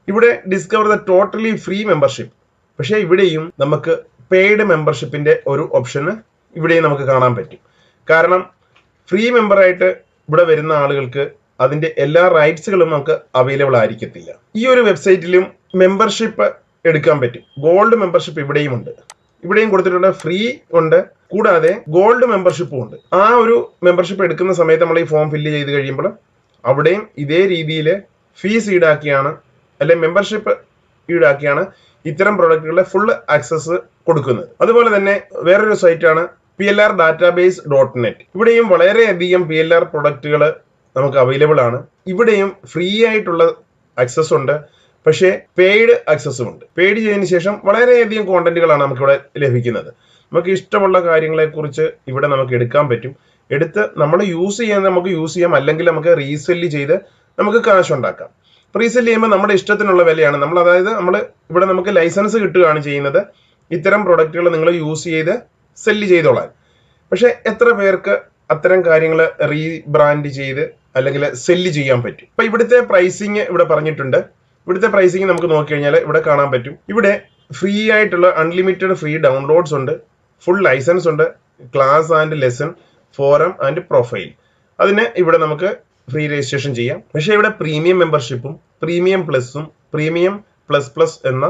ഇവിടെ discover the totally free membership. പക്ഷെ ഇവിടെയും നമുക്ക് പെയ്ഡ് മെമ്പർഷിപ്പിന്റെ ഒരു ഓപ്ഷന് ഇവിടെയും നമുക്ക് കാണാൻ പറ്റും. കാരണം ഫ്രീ മെമ്പറായിട്ട് ഇവിടെ വരുന്ന ആളുകൾക്ക് അതിന്റെ എല്ലാ റൈറ്റ്സുകളും നമുക്ക് അവൈലബിൾ ആയിരിക്കത്തില്ല. ഈ ഒരു വെബ്സൈറ്റിലും മെമ്പർഷിപ്പ് എടുക്കാൻ പറ്റും. ഗോൾഡ് മെമ്പർഷിപ്പ് ഇവിടെയും ഉണ്ട്. ഇവിടെയും കൊടുത്തിട്ടുണ്ട്, ഫ്രീ ഉണ്ട്, കൂടാതെ ഗോൾഡ് മെമ്പർഷിപ്പും ഉണ്ട്. ആ ഒരു മെമ്പർഷിപ്പ് എടുക്കുന്ന സമയത്ത് നമ്മൾ ഈ ഫോം ഫില്ല് ചെയ്ത് കഴിയുമ്പോൾ അവിടെയും ഇതേ രീതിയിൽ ഫീസ് ഈടാക്കിയാണ് അല്ലെങ്കിൽ മെമ്പർഷിപ്പ് ഈടാക്കിയാണ് ഇത്തരം പ്രൊഡക്റ്റുകളുടെ ഫുൾ ആക്സസ് കൊടുക്കുന്നത്. അതുപോലെ തന്നെ വേറൊരു സൈറ്റാണ് PLRdatabase.net. ഇവിടെയും വളരെയധികം PLR പ്രൊഡക്റ്റുകൾ നമുക്ക് അവൈലബിൾ ആണ്. ഇവിടെയും ഫ്രീ ആയിട്ടുള്ള ആക്സസ് ഉണ്ട്, പക്ഷേ പെയ്ഡ് ആക്സസും ഉണ്ട്. പെയ്ഡ് ചെയ്തതിന് ശേഷം വളരെയധികം കോണ്ടന്റുകളാണ് നമുക്ക് ഇവിടെ ലഭിക്കുന്നത്. നമുക്ക് ഇഷ്ടമുള്ള കാര്യങ്ങളെ കുറിച്ച് ഇവിടെ നമുക്ക് എടുക്കാൻ പറ്റും. എടുത്ത് നമ്മൾ യൂസ് ചെയ്യാൻ നമുക്ക് യൂസ് ചെയ്യാം, അല്ലെങ്കിൽ നമുക്ക് റീസെല്ല് ചെയ്ത് നമുക്ക് കാശ് ഉണ്ടാക്കാം. റീസെല്ല് ചെയ്യുമ്പോൾ നമ്മുടെ ഇഷ്ടത്തിനുള്ള വിലയാണ് നമ്മൾ, അതായത് നമ്മൾ ഇവിടെ നമുക്ക് ലൈസൻസ് കിട്ടുകയാണ് ചെയ്യുന്നത്. ഇത്തരം പ്രൊഡക്റ്റുകൾ നിങ്ങൾ യൂസ് ചെയ്ത് സെല്ല് ചെയ്തോളാൻ. പക്ഷെ എത്ര പേർക്ക് അത്തരം കാര്യങ്ങൾ റീബ്രാൻഡ് ചെയ്ത് അല്ലെങ്കിൽ സെല്ല് ചെയ്യാൻ പറ്റും. അപ്പൊ ഇവിടുത്തെ പ്രൈസിങ് ഇവിടെ പറഞ്ഞിട്ടുണ്ട്. ഇവിടുത്തെ പ്രൈസിങ് നമുക്ക് നോക്കിക്കഴിഞ്ഞാൽ ഇവിടെ കാണാൻ പറ്റും. ഇവിടെ ഫ്രീ ആയിട്ടുള്ള അൺലിമിറ്റഡ് ഫ്രീ ഡൗൺലോഡ്സ് ഉണ്ട്, ഫുൾ ലൈസൻസ് ഉണ്ട്, class and lesson, forum and profile. അതിന് ഇവിടെ നമുക്ക് ഫ്രീ രജിസ്ട്രേഷൻ ചെയ്യാം. പക്ഷേ ഇവിടെ പ്രീമിയം മെമ്പർഷിപ്പും പ്രീമിയം പ്ലസും പ്രീമിയം പ്ലസ് പ്ലസ് എന്ന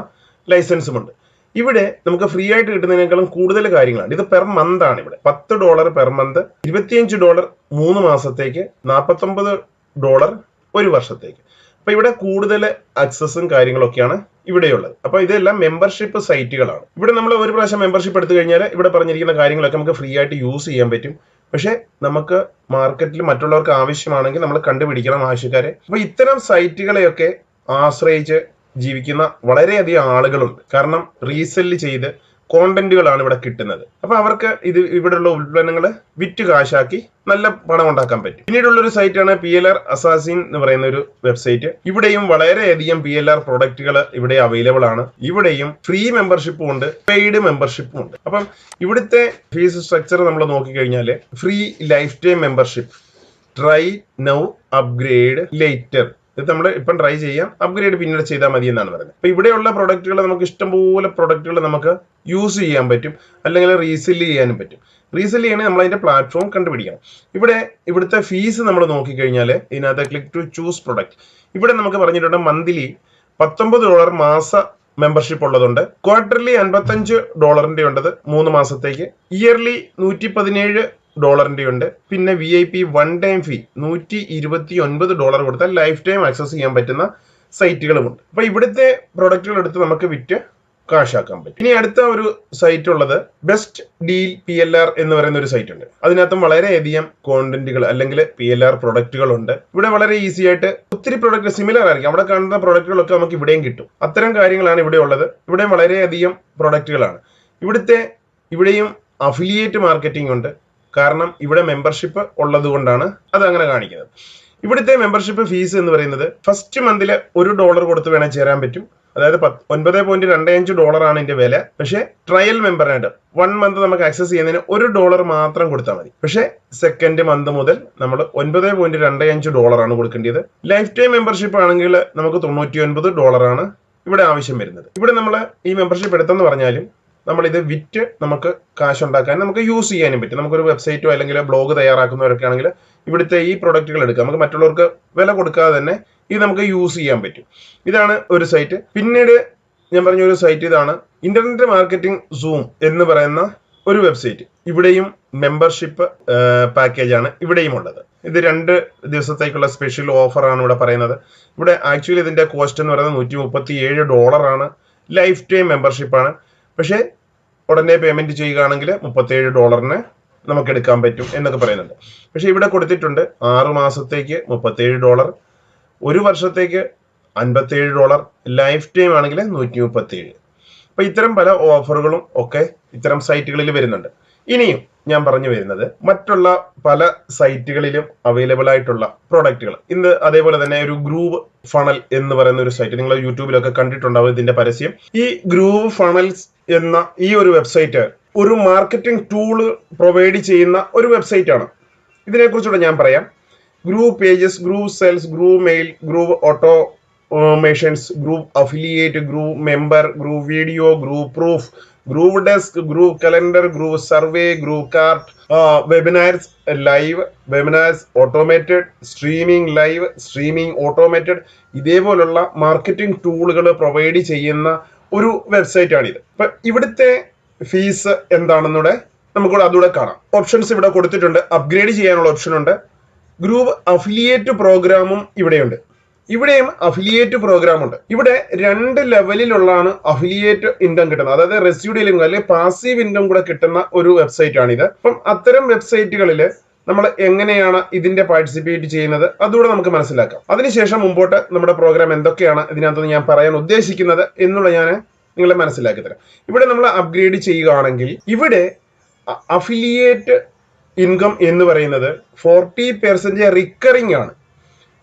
ലൈസൻസും ഉണ്ട്. ഇവിടെ നമുക്ക് ഫ്രീ ആയിട്ട് കിട്ടുന്നതിനേക്കാളും കൂടുതൽ കാര്യങ്ങളാണ്. ഇത് പെർ മന്ത് ആണ്. ഇവിടെ $10 പെർ മന്ത്, $25 3 മാസത്തേക്ക്, $49 1 വർഷത്തേക്ക്. അപ്പൊ ഇവിടെ കൂടുതൽ ആക്സസും കാര്യങ്ങളൊക്കെയാണ് ഇവിടെയുള്ളത്. അപ്പൊ ഇതെല്ലാം മെമ്പർഷിപ്പ് സൈറ്റുകളാണ്. ഇവിടെ നമ്മൾ ഒരു പ്രാവശ്യം മെമ്പർഷിപ്പ് എടുത്തു കഴിഞ്ഞാൽ ഇവിടെ പറഞ്ഞിരിക്കുന്ന കാര്യങ്ങളൊക്കെ നമുക്ക് ഫ്രീ ആയിട്ട് യൂസ് ചെയ്യാൻ പറ്റും. പക്ഷെ നമുക്ക് മാർക്കറ്റിൽ മറ്റുള്ളവർക്ക് ആവശ്യമാണെങ്കിൽ നമ്മൾ കണ്ടുപിടിക്കണം ആവശ്യക്കാരെ. അപ്പൊ ഇത്തരം സൈറ്റുകളെയൊക്കെ ആശ്രയിച്ച് ജീവിക്കുന്ന വളരെയധികം ആളുകളുണ്ട്. കാരണം റീസെല്ല് ചെയ്ത് കോണ്ടന്റുകളാണ് ഇവിടെ കിട്ടുന്നത്. അപ്പൊ അവർക്ക് ഇത് ഇവിടെയുള്ള ഉൽപ്പന്നങ്ങൾ വിറ്റ് കാശാക്കി നല്ല പണം ഉണ്ടാക്കാൻ പറ്റും. പിന്നീടുള്ളൊരു സൈറ്റാണ് PLR അസാസിൻ എന്ന് പറയുന്ന ഒരു വെബ്സൈറ്റ്. ഇവിടെയും വളരെയധികം PLR പ്രൊഡക്റ്റുകൾ ഇവിടെ അവൈലബിൾ ആണ്. ഇവിടെയും ഫ്രീ മെമ്പർഷിപ്പും ഉണ്ട്, പെയ്ഡ് മെമ്പർഷിപ്പും ഉണ്ട്. അപ്പം ഇവിടുത്തെ ഫീസ് സ്ട്രക്ചർ നമ്മൾ നോക്കിക്കഴിഞ്ഞാൽ free life time membership, try now upgrade later. ഇത് നമ്മൾ ഇപ്പം ട്രൈ ചെയ്യാം, അപ്ഗ്രേഡ് പിന്നീട് ചെയ്താൽ മതി എന്നാണ് പറയുന്നത്. അപ്പൊ ഇവിടെയുള്ള പ്രൊഡക്റ്റുകൾ നമുക്ക് ഇഷ്ടംപോലെ പ്രൊഡക്റ്റുകൾ നമുക്ക് യൂസ് ചെയ്യാൻ പറ്റും, അല്ലെങ്കിൽ റീസെല് ചെയ്യാനും പറ്റും. റീസെല് ചെയ്യണമെങ്കിൽ നമ്മൾ അതിന്റെ പ്ലാറ്റ്ഫോം കണ്ടുപിടിക്കണം. ഇവിടുത്തെ ഫീസ് നമ്മൾ നോക്കിക്കഴിഞ്ഞാൽ ഇതിനകത്ത് ക്ലിക്ക് ടു ചൂസ് പ്രൊഡക്റ്റ്. ഇവിടെ നമുക്ക് പറഞ്ഞിട്ടുണ്ട് മന്ത്ലി $19 മാസ മെമ്പർഷിപ്പ് ഉള്ളതുണ്ട്, ക്വാർട്ടർലി $55 ഉണ്ടത് 3 മാസത്തേക്ക്, ഇയർലി $117 ഉണ്ട്. പിന്നെ VIP 1 ടൈം ഫീ $129 കൊടുത്താൽ ലൈഫ് ടൈം ആക്സസ് ചെയ്യാൻ പറ്റുന്ന സൈറ്റുകളുമുണ്ട്. അപ്പൊ ഇവിടുത്തെ പ്രൊഡക്റ്റുകൾ എടുത്ത് നമുക്ക് വിറ്റ് കാശാക്കാൻ പറ്റും. ഇനി അടുത്ത ഒരു സൈറ്റ് ഉള്ളത് ബെസ്റ്റ് ഡീൽ PLR എന്ന് പറയുന്ന ഒരു സൈറ്റ് ഉണ്ട്. അതിനകത്തും വളരെയധികം കോണ്ടന്റുകൾ അല്ലെങ്കിൽ PLR പ്രൊഡക്റ്റുകൾ ഉണ്ട്. ഇവിടെ വളരെ ഈസി ആയിട്ട് ഒത്തിരി പ്രൊഡക്റ്റ് സിമിലർ ആയിരിക്കും, അവിടെ കാണുന്ന പ്രൊഡക്റ്റുകളൊക്കെ നമുക്ക് ഇവിടെയും കിട്ടും. അത്തരം കാര്യങ്ങളാണ് ഇവിടെ ഉള്ളത്. ഇവിടെ വളരെയധികം പ്രൊഡക്റ്റുകളാണ്. ഇവിടെയും അഫിലിയേറ്റ് മാർക്കറ്റിംഗ് ഉണ്ട്. കാരണം ഇവിടെ മെമ്പർഷിപ്പ് ഉള്ളത് കൊണ്ടാണ് അത് അങ്ങനെ കാണിക്കുന്നത്. ഇവിടുത്തെ മെമ്പർഷിപ്പ് ഫീസ് എന്ന് പറയുന്നത് ഫസ്റ്റ് മന്തിൽ $1 കൊടുത്ത് വേണേൽ ചേരാൻ പറ്റും. അതായത് $9.25 ആണ് ഇതിന്റെ വില. പക്ഷേ ട്രയൽ മെമ്പറിനായിട്ട് 1 മന്ത് നമുക്ക് ആക്സസ് ചെയ്യുന്നതിന് $1 മാത്രം കൊടുത്താൽ മതി. പക്ഷേ സെക്കൻഡ് മന്ത് മുതൽ നമ്മൾ $9.25 ആണ് കൊടുക്കേണ്ടത്. ലൈഫ് ടൈം മെമ്പർഷിപ്പ് ആണെങ്കിൽ നമുക്ക് $99 ആണ് ഇവിടെ ആവശ്യം വരുന്നത്. ഇവിടെ നമ്മൾ ഈ മെമ്പർഷിപ്പ് എടുത്തെന്ന് പറഞ്ഞാലും നമ്മൾ ഇത് വിറ്റ് നമുക്ക് കാശുണ്ടാക്കാൻ നമുക്ക് യൂസ് ചെയ്യാനും പറ്റും. നമുക്കൊരു വെബ്സൈറ്റോ അല്ലെങ്കിൽ ബ്ലോഗ് തയ്യാറാക്കുന്നവരൊക്കെ ആണെങ്കിൽ ഇവിടുത്തെ ഈ പ്രൊഡക്റ്റുകൾ എടുക്കാം. നമുക്ക് മറ്റുള്ളവർക്ക് വില കൊടുക്കാതെ തന്നെ ഇത് നമുക്ക് യൂസ് ചെയ്യാൻ പറ്റും. ഇതാണ് ഒരു സൈറ്റ്. പിന്നീട് ഞാൻ പറഞ്ഞ ഒരു സൈറ്റ് ഇതാണ്, ഇന്റർനെറ്റ് മാർക്കറ്റിംഗ് സൂം എന്ന് പറയുന്ന ഒരു വെബ്സൈറ്റ്. ഇവിടെയും മെമ്പർഷിപ്പ് പാക്കേജ് ആണ് ഇവിടെയും ഉള്ളത്. ഇത് 2 ദിവസത്തേക്കുള്ള സ്പെഷ്യൽ ഓഫർ ആണ് ഇവിടെ പറയുന്നത്. ഇവിടെ ആക്ച്വലി ഇതിന്റെ കോസ്റ്റ് എന്ന് പറയുന്നത് $137 ആണ്. ലൈഫ് ടൈം മെമ്പർഷിപ്പ് ആണ്. പക്ഷേ ഉടനെ പേയ്മെന്റ് ചെയ്യുകയാണെങ്കിൽ $37 നമുക്ക് എടുക്കാൻ പറ്റും എന്നൊക്കെ പറയുന്നുണ്ട്. പക്ഷെ ഇവിടെ കൊടുത്തിട്ടുണ്ട് 6 മാസത്തേക്ക് $37, 1 വർഷത്തേക്ക് $57, ലൈഫ് ടൈം ആണെങ്കിൽ $137. അപ്പൊ ഇത്തരം പല ഓഫറുകളും ഒക്കെ ഇത്തരം സൈറ്റുകളിൽ വരുന്നുണ്ട്. ഇനിയും ഞാൻ പറഞ്ഞു വരുന്നത് മറ്റുള്ള പല സൈറ്റുകളിലും അവൈലബിൾ ആയിട്ടുള്ള പ്രോഡക്റ്റുകൾ. ഇന്ന് അതേപോലെ തന്നെ ഒരു ഗ്രൂവ് ഫണൽ എന്ന് പറയുന്ന ഒരു സൈറ്റ് നിങ്ങൾ യൂട്യൂബിലൊക്കെ കണ്ടിട്ടുണ്ടാവും ഇതിന്റെ പരസ്യം. ഈ ഗ്രൂവ് ഫണൽസ് എന്ന ഈ ഒരു വെബ്സൈറ്റ് ഒരു മാർക്കറ്റിംഗ് ടൂള് പ്രൊവൈഡ് ചെയ്യുന്ന ഒരു വെബ്സൈറ്റ് ആണ്. ഇതിനെക്കുറിച്ചുകൂടെ ഞാൻ പറയാം. Groove pages, Groove sells, Groove mail, Groove automations, Groove affiliate, Groove member, Groove video, Groove proof, Groove desk, Groove calendar, Groove survey, Groove cart, webinars live, webinars automated, streaming live, streaming automated, ഇതേപോലുള്ള marketing ടൂളുകൾ provide ചെയ്യുന്ന ഒരു website ആണിത്. അപ്പൊ ഇവിടുത്തെ fees എന്താണെന്നൂടെ നമുക്കിവിടെ അതുകൂടെ കാണാം. ഓപ്ഷൻസ് ഇവിടെ കൊടുത്തിട്ടുണ്ട്. അപ്ഗ്രേഡ് ചെയ്യാനുള്ള ഓപ്ഷൻ ഉണ്ട്. ഗ്രൂവ് അഫിലിയേറ്റ് പ്രോഗ്രാമും ഇവിടെയുണ്ട്. ഇവിടെയും അഫിലിയേറ്റ് പ്രോഗ്രാം ഉണ്ട്. ഇവിടെ 2 ലെവലിലുള്ളതാണ് അഫിലിയേറ്റ് ഇൻകം കിട്ടുന്നത്. അതായത് റെസിഡ്യൂവൽ ഇൻകം അല്ലെങ്കിൽ പാസീവ് ഇൻകം കൂടെ കിട്ടുന്ന ഒരു വെബ്സൈറ്റ് ആണിത്. അപ്പം അത്തരം വെബ്സൈറ്റുകളിൽ നമ്മൾ എങ്ങനെയാണ് ഇതിന്റെ പാർട്ടിസിപ്പേറ്റ് ചെയ്യുന്നത് അതുകൂടെ നമുക്ക് മനസ്സിലാക്കാം. അതിനുശേഷം മുമ്പോട്ട് നമ്മുടെ പ്രോഗ്രാം എന്തൊക്കെയാണ് ഇതിനകത്ത് ഞാൻ പറയാൻ ഉദ്ദേശിക്കുന്നത് എന്നുള്ള ഞാൻ നിങ്ങളെ മനസ്സിലാക്കി തരാം. ഇവിടെ നമ്മൾ അപ്ഗ്രേഡ് ചെയ്യുകയാണെങ്കിൽ ഇവിടെ അഫിലിയേറ്റ് ഇൻകം എന്ന് പറയുന്നത് 40% റിക്കറിംഗ് ആണ്.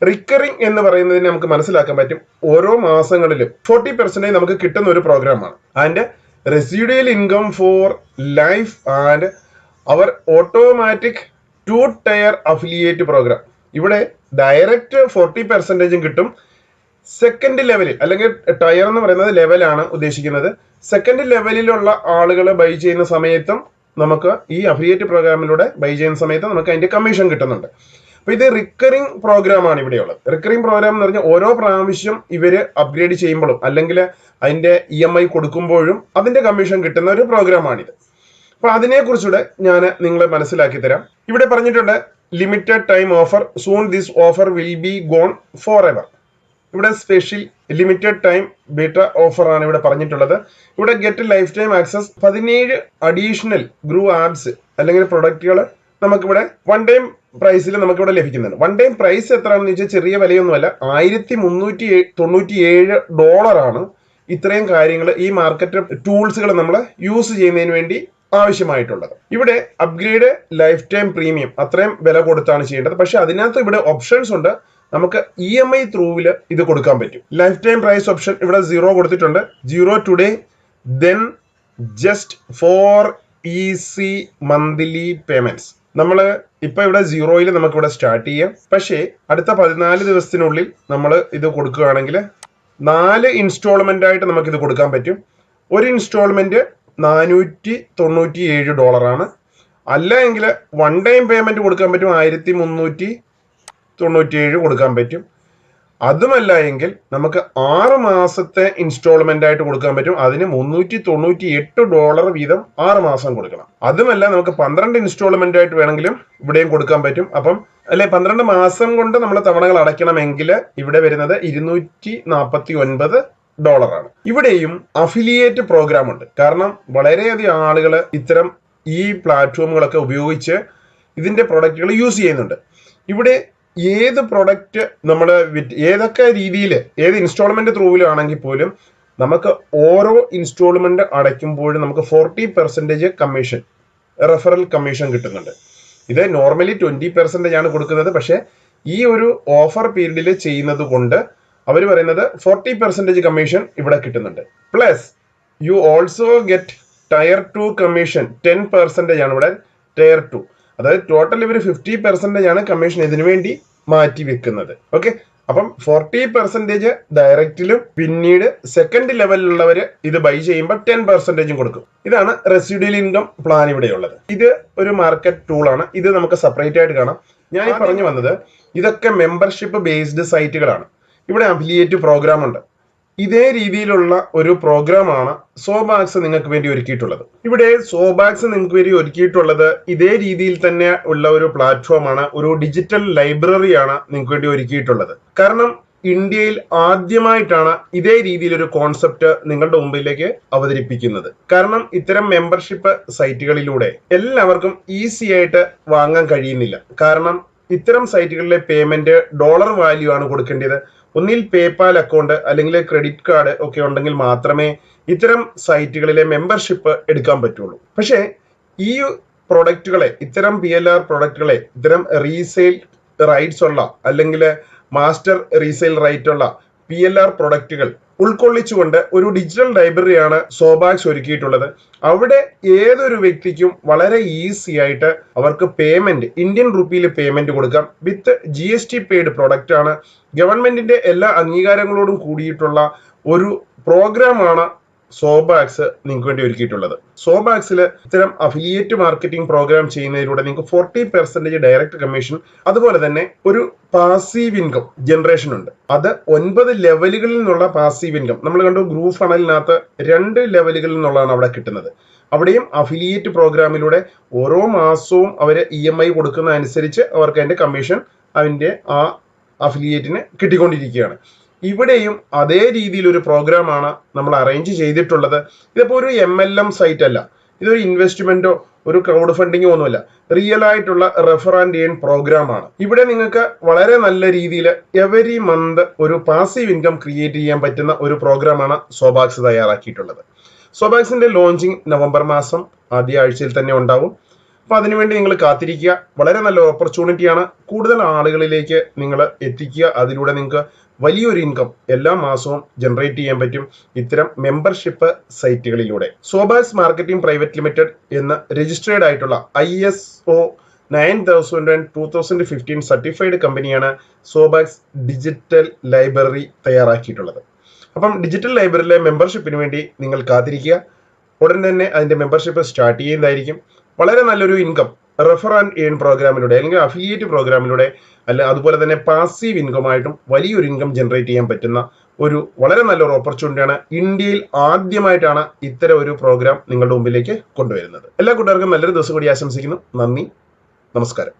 റിക്കറിംഗ് എന്ന് പറയുന്നതിന് നമുക്ക് മനസ്സിലാക്കാൻ പറ്റും ഓരോ മാസങ്ങളിലും 40% നമുക്ക് കിട്ടുന്ന ഒരു പ്രോഗ്രാമാണ്. And residual income for life and our automatic two tier affiliate programme. ഇവിടെ ഡയറക്റ്റ് 40% കിട്ടും. സെക്കൻഡ് ലെവലിൽ, അല്ലെങ്കിൽ ടയർ എന്ന് പറയുന്നത് ലെവലാണ് ഉദ്ദേശിക്കുന്നത്, സെക്കൻഡ് ലെവലിലുള്ള ആളുകൾ ബൈ ചെയ്യുന്ന സമയത്തും നമുക്ക് ഈ അഫിലിയേറ്റ് പ്രോഗ്രാമിലൂടെ ബൈ ചെയ്യുന്ന സമയത്ത് നമുക്ക് അതിന്റെ കമ്മീഷൻ കിട്ടുന്നുണ്ട്. അപ്പൊ ഇത് റിക്കറിംഗ് പ്രോഗ്രാം ആണ് ഇവിടെയുള്ളത്. റിക്കറിംഗ് പ്രോഗ്രാം എന്ന് പറഞ്ഞാൽ ഓരോ പ്രാവശ്യം ഇവര് അപ്ഗ്രേഡ് ചെയ്യുമ്പോഴും അല്ലെങ്കിൽ അതിന്റെ EMI കൊടുക്കുമ്പോഴും അതിന്റെ കമ്മീഷൻ കിട്ടുന്ന ഒരു പ്രോഗ്രാമാണിത്. അപ്പൊ അതിനെ കുറിച്ചുകൂടെ ഞാൻ നിങ്ങളെ മനസ്സിലാക്കി തരാം. ഇവിടെ പറഞ്ഞിട്ടുണ്ട് limited time offer, soon this offer will be gone forever. ഇവിടെ special limited time beta offer ആണ് ഇവിടെ പറഞ്ഞിട്ടുള്ളത്. ഇവിടെ get lifetime access 17 additional ഗ്രൂ ആപ്സ് അല്ലെങ്കിൽ പ്രൊഡക്റ്റുകൾ നമുക്കിവിടെ വൺ ടൈം പ്രൈസിൽ നമുക്കിവിടെ ലഭിക്കുന്നുണ്ട്. വൺ ടൈം പ്രൈസ് എത്രയാണെന്ന് വെച്ചാൽ ചെറിയ വിലയൊന്നുമല്ല, $1397 ആണ്. ഇത്രയും കാര്യങ്ങൾ ഈ മാർക്കറ്റ് ടൂൾസുകൾ നമ്മൾ യൂസ് ചെയ്യുന്നതിന് വേണ്ടി ആവശ്യമായിട്ടുള്ളത്. ഇവിടെ അപ്ഗ്രേഡ് ലൈഫ് ടൈം പ്രീമിയം അത്രയും വില കൊടുത്താണ് ചെയ്യേണ്ടത്. പക്ഷെ അതിനകത്ത് ഇവിടെ ഓപ്ഷൻസ് ഉണ്ട്. നമുക്ക് EMI ത്രൂവിൽ ഇത് കൊടുക്കാൻ പറ്റും. ലൈഫ് ടൈം പ്രൈസ് ഓപ്ഷൻ ഇവിടെ 0 കൊടുത്തിട്ടുണ്ട്. 0 today, then just for easy monthly payments. നമ്മൾ ഇപ്പൊ ഇവിടെ 0യിൽ നമുക്ക് ഇവിടെ സ്റ്റാർട്ട് ചെയ്യാം. പക്ഷേ അടുത്ത 14 ദിവസത്തിനുള്ളിൽ നമ്മൾ ഇത് കൊടുക്കുകയാണെങ്കിൽ 4 ഇൻസ്റ്റാൾമെന്റ് ആയിട്ട് നമുക്ക് ഇത് കൊടുക്കാൻ പറ്റും. ഒരു ഇൻസ്റ്റാൾമെന്റ് $497 ആണ്. അല്ല എങ്കിൽ വൺ ടൈം പേയ്മെന്റ് കൊടുക്കാൻ പറ്റും, 1397 കൊടുക്കാൻ പറ്റും. അതുമല്ല എങ്കിൽ നമുക്ക് 6 മാസത്തെ ഇൻസ്റ്റാൾമെന്റ് ആയിട്ട് കൊടുക്കാൻ പറ്റും. അതിന് $398 വീതം 6 മാസം കൊടുക്കണം. അതുമല്ല നമുക്ക് 12 ഇൻസ്റ്റാൾമെന്റ് ആയിട്ട് വേണമെങ്കിലും ഇവിടെയും കൊടുക്കാൻ പറ്റും. അപ്പം അല്ലെ 12 മാസം കൊണ്ട് നമ്മൾ തവണകൾ അടയ്ക്കണമെങ്കിൽ ഇവിടെ വരുന്നത് $249 ആണ്. ഇവിടെയും അഫിലിയേറ്റ് പ്രോഗ്രാം ഉണ്ട്. കാരണം വളരെയധികം ആളുകൾ ഇത്തരം ഈ പ്ലാറ്റ്ഫോമുകളൊക്കെ ഉപയോഗിച്ച് ഇതിന്റെ പ്രൊഡക്റ്റുകൾ യൂസ് ചെയ്യുന്നുണ്ട്. ഇവിടെ ഏത് പ്രൊഡക്റ്റ് നമ്മൾ ഏതൊക്കെ രീതിയിൽ ഏത് ഇൻസ്റ്റാൾമെന്റ് ത്രൂവിലാണെങ്കിൽ പോലും നമുക്ക് ഓരോ ഇൻസ്റ്റാൾമെന്റ് അടയ്ക്കുമ്പോഴും നമുക്ക് 40% കമ്മീഷൻ, റെഫറൽ കമ്മീഷൻ കിട്ടുന്നുണ്ട്. ഇത് നോർമലി 20% ആണ് കൊടുക്കുന്നത്. പക്ഷെ ഈ ഒരു ഓഫർ പീരീഡിൽ ചെയ്യുന്നത് കൊണ്ട് അവർ പറയുന്നത് 40% കമ്മീഷൻ ഇവിടെ കിട്ടുന്നുണ്ട്. Plus you also get tier 2 commission 10% ആണ് ഇവിടെ ടയർ 2. അതായത് ടോട്ടൽ ഇവർ 50% ആണ് കമ്മീഷൻ ഇതിനു വേണ്ടി മാറ്റി വെക്കുന്നത്. ഓക്കെ, അപ്പം 40% ഡയറക്റ്റിലും പിന്നീട് സെക്കൻഡ് ലെവലിലുള്ളവർ ഇത് ബൈ ചെയ്യുമ്പോൾ 10% കൊടുക്കും. ഇതാണ് റെസിഡ്യൂൽ ഇൻകം പ്ലാൻ ഇവിടെയുള്ളത്. ഇത് ഒരു മാർക്കറ്റ് ടൂളാണ്. ഇത് നമുക്ക് സെപ്പറേറ്റ് ആയിട്ട് കാണാം. ഞാൻ ഈ പറഞ്ഞു വന്നത് ഇതൊക്കെ മെമ്പർഷിപ്പ് ബേസ്ഡ് സൈറ്റുകളാണ്. ഇവിടെ അഫിലിയേറ്റ് പ്രോഗ്രാം ഉണ്ട്. ഇതേ രീതിയിലുള്ള ഒരു പ്രോഗ്രാമാണ് സോബാക്സ് നിങ്ങൾക്ക് വേണ്ടി ഒരുക്കിയിട്ടുള്ളത്. ഇവിടെ സോബാക്സ് നിങ്ങൾക്ക് വേണ്ടി ഒരുക്കിയിട്ടുള്ളത് ഇതേ രീതിയിൽ തന്നെ ഉള്ള ഒരു പ്ലാറ്റ്ഫോമാണ്, ഒരു ഡിജിറ്റൽ ലൈബ്രറിയാണ് നിങ്ങൾക്ക് വേണ്ടി ഒരുക്കിയിട്ടുള്ളത്. കാരണം ഇന്ത്യയിൽ ആദ്യമായിട്ടാണ് ഇതേ രീതിയിൽ ഒരു കോൺസെപ്റ്റ് നിങ്ങളുടെ മുമ്പിലേക്ക് അവതരിപ്പിക്കുന്നത്. കാരണം ഇത്തരം മെമ്പർഷിപ്പ് സൈറ്റുകളിലൂടെ എല്ലാവർക്കും ഈസി ആയിട്ട് വാങ്ങാൻ കഴിയുന്നില്ല. കാരണം ഇത്തരം സൈറ്റുകളിലെ പേയ്മെന്റ് ഡോളർ വാല്യൂ ആണ് കൊടുക്കേണ്ടത്. ഒന്നിൽ പേപാൽ അക്കൗണ്ട് അല്ലെങ്കിൽ ക്രെഡിറ്റ് കാർഡ് ഒക്കെ ഉണ്ടെങ്കിൽ മാത്രമേ ഇത്തരം സൈറ്റുകളിലെ മെമ്പർഷിപ്പ് എടുക്കാൻ പറ്റുള്ളൂ. പക്ഷേ ഈ പ്രൊഡക്റ്റുകളെ, ഇത്തരം PLR പ്രൊഡക്റ്റുകളെ, ഇത്തരം റീസെയിൽ റൈറ്റ്സ് ഉള്ള അല്ലെങ്കിൽ മാസ്റ്റർ റീസെയിൽ റൈറ്റ് ഉള്ള PLR പ്രൊഡക്റ്റുകൾ ഉൾക്കൊള്ളിച്ചുകൊണ്ട് ഒരു ഡിജിറ്റൽ ലൈബ്രറിയാണ് സോബാക്സ് ഒരുക്കിയിട്ടുള്ളത്. അവിടെ ഏതൊരു വ്യക്തിക്കും വളരെ ഈസി ആയിട്ട് അവർക്ക് പേയ്മെന്റ് ഇന്ത്യൻ റുപ്പിയിൽ പേയ്മെന്റ് കൊടുക്കാം. വിത്ത് GST പെയ്ഡ് പ്രൊഡക്റ്റ് ആണ്. ഗവൺമെന്റിന്റെ എല്ലാ അംഗീകാരങ്ങളോടും കൂടിയിട്ടുള്ള ഒരു പ്രോഗ്രാമാണ് സോബാക്സ് നിങ്ങൾക്ക് വേണ്ടി ഒരുക്കിയിട്ടുള്ളത്. സോബാക്സിൽ ഇത്തരം അഫിലിയേറ്റ് മാർക്കറ്റിംഗ് പ്രോഗ്രാം ചെയ്യുന്നതിലൂടെ നിങ്ങൾക്ക് 40% ഡയറക്റ്റ് കമ്മീഷൻ, അതുപോലെ തന്നെ ഒരു പാസീവ് ഇൻകം ജനറേഷൻ ഉണ്ട്. അത് 9 ലെവലുകളിൽ നിന്നുള്ള പാസീവ് ഇൻകം നമ്മൾ കണ്ടു. ഗ്രൂപ്പ് ഫണലിനകത്ത് 2 ലെവലുകളിൽ നിന്നുള്ളതാണ് അവിടെ കിട്ടുന്നത്. അവിടെയും അഫിലിയേറ്റ് പ്രോഗ്രാമിലൂടെ ഓരോ മാസവും അവർ EMI കൊടുക്കുന്ന അനുസരിച്ച് അവർക്ക് അതിന്റെ കമ്മീഷൻ അതിന്റെ ആ അഫിലിയേറ്റിന് കിട്ടിക്കൊണ്ടിരിക്കുകയാണ്. ഇവിടെയും അതേ രീതിയിൽ ഒരു പ്രോഗ്രാമാണ് നമ്മൾ അറേഞ്ച് ചെയ്തിട്ടുള്ളത്. ഇതിപ്പോ ഒരു MLM സൈറ്റ് അല്ല, ഇതൊരു ഇൻവെസ്റ്റ്മെന്റോ ഒരു ക്രൗഡ് ഫണ്ടിങ്ങോ ഒന്നുമല്ല. റിയൽ ആയിട്ടുള്ള റെഫർ ആൻഡ് ഏൺ പ്രോഗ്രാം ആണ്. ഇവിടെ നിങ്ങൾക്ക് വളരെ നല്ല രീതിയിൽ എവരി മന്ത് ഒരു പാസീവ് ഇൻകം ക്രിയേറ്റ് ചെയ്യാൻ പറ്റുന്ന ഒരു പ്രോഗ്രാമാണ് സോബാക്സ് തയ്യാറാക്കിയിട്ടുള്ളത്. സോബാക്സിന്റെ ലോഞ്ചിങ് നവംബർ മാസം ആദ്യ ആഴ്ചയിൽ തന്നെ ഉണ്ടാവും. അപ്പൊ അതിനുവേണ്ടി നിങ്ങൾ കാത്തിരിക്കുക. വളരെ നല്ല ഓപ്പർച്യൂണിറ്റിയാണ്. കൂടുതൽ ആളുകളിലേക്ക് നിങ്ങൾ എത്തിക്കുക. അതിലൂടെ നിങ്ങൾക്ക് വലിയൊരു ഇൻകം എല്ലാ മാസവും ജനറേറ്റ് ചെയ്യാൻ പറ്റും ഇത്തരം മെമ്പർഷിപ്പ് സൈറ്റുകളിലൂടെ. സോബാക്സ് മാർക്കറ്റിംഗ് പ്രൈവറ്റ് ലിമിറ്റഡ് എന്ന രജിസ്ട്രേഡ് ആയിട്ടുള്ള ISO 9000 ആൻഡ് 2015 സർട്ടിഫൈഡ് കമ്പനിയാണ് സോബാക്സ് ഡിജിറ്റൽ ലൈബ്രറി തയ്യാറാക്കിയിട്ടുള്ളത്. അപ്പം ഡിജിറ്റൽ ലൈബ്രറിയിലെ മെമ്പർഷിപ്പിന് വേണ്ടി നിങ്ങൾ കാത്തിരിക്കുക. ഉടൻ തന്നെ അതിന്റെ മെമ്പർഷിപ്പ് സ്റ്റാർട്ട് ചെയ്യുന്നതായിരിക്കും. വളരെ നല്ലൊരു ഇൻകം റെഫർ ആൻഡ് ഏൺ പ്രോഗ്രാമിലൂടെ അല്ലെങ്കിൽ അഫിലിയേറ്റ് പ്രോഗ്രാമിലൂടെ അതുപോലെ തന്നെ പാസീവ് ഇൻകമായിട്ടും വലിയൊരു ഇൻകം ജനറേറ്റ് ചെയ്യാൻ പറ്റുന്ന ഒരു വളരെ നല്ലൊരു ഓപ്പർച്യൂണിറ്റിയാണ്. ഇന്ത്യയിൽ ആദ്യമായിട്ടാണ് ഇത്തരം ഒരു പ്രോഗ്രാം നിങ്ങളുടെ മുമ്പിലേക്ക് കൊണ്ടുവരുന്നത്. എല്ലാ കൂട്ടുകാർക്കും നല്ലൊരു ദിവസം കൂടി ആശംസിക്കുന്നു. നന്ദി, നമസ്കാരം.